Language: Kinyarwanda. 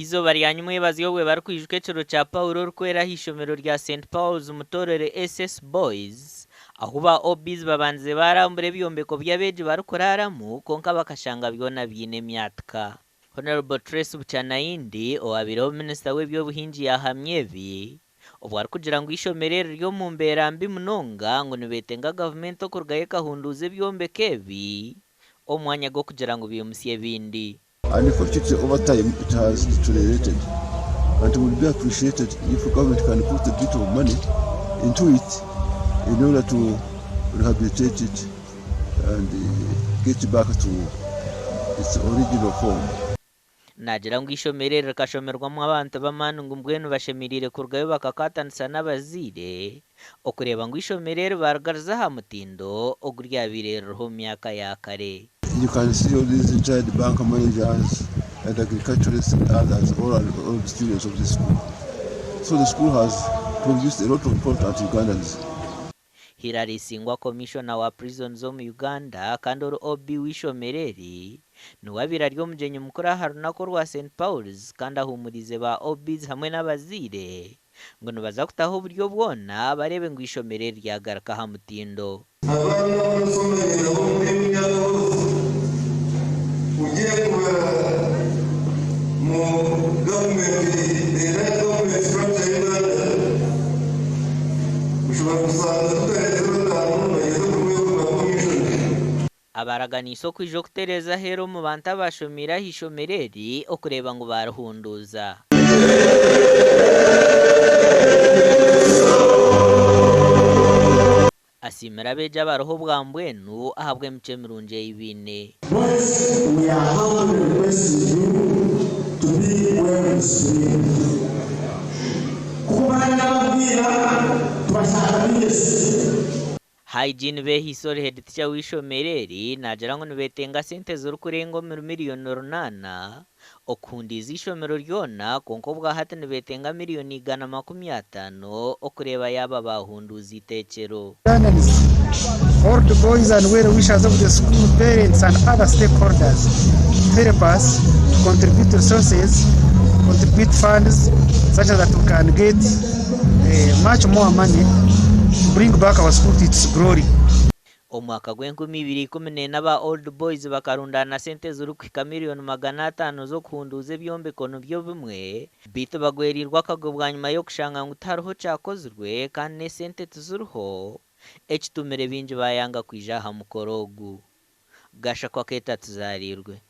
izo bari yanyumwe baziyowe barukwijwe cero cha Paulo rukwera hishomero rya St.Pauls Mutolere SS Boys aho ba OBs babanze barambure byombeko byabeje barukoraramu konka bakashanga byona byine myataka. Honorable Trace Buchana indi owabiro minister w'ebyo buhinji yahamyebi obwari kugira ngo ishomerere ryo mu mbera mbi munonga ngo nibetenga government okurgaye kahunduze byombekebi omwanya go kugira ngo bimusiye bindi. And for future over time, it has deteriorated. And it would be appreciated if the government can put a bit of money into it in order to rehabilitate it and get it back to its original form. Nagira ngo ishomerere rakashomerwamo abantu b'amanu ngo mbwenu bashemirire kurgayo bakakatanisa n'abazire okureba ngo ishomerere bargarza ha mutindo ogurya birero myaka ya kare. You can see all these retired bank managers and agriculturists and others, all the students of the school. So the school has produced a lot of important Ugandans. Hilary Singwa commissioner wa prisons zo mu Uganda kandi obi wishomereri nuwabira ryo mujenye mukora harunako rwa St. Pauls kandi ahumurize ba OBs hamwe n'abazire ngo nubaza kutaho buryo bwona barebe ngo ishomereri ryagaraka ha mutindo. Abaragana isoko ijo kutereza hero mu bantu abashomira hishomereri okureba ngo baruhunduza. Asimira beja baroho bwa mbwenu ahabwe mce mirunje y'ibine. We are humbly requesting you to be where we stand. Hygiene be hisore head teacher wishomereri najara ngo nibetenga sente z'uru kurengo miliyoni 8 okundiza ishomero ryona konko bwa hati nibetenga miliyoni 150 okureba yaba bahunduza itekero. All the boys and well-wishers of the school, parents and other stakeholders help us contribute resources, contribute funds such that we can get much more money to bring back our school to its glory. Omwaka gw'2014 ba old boys bakarundana sente z'uru kwika miliyoni 500 zo kuhunduza byombekono byo bimwe bito bagwerirwa kagobwa nyuma yo kushanga ngo utaruho cyakozwe kandi sente tuzuruho ekitumere binje bayanga kwijaha mukorogu gasha kwa keta tuzarirwe.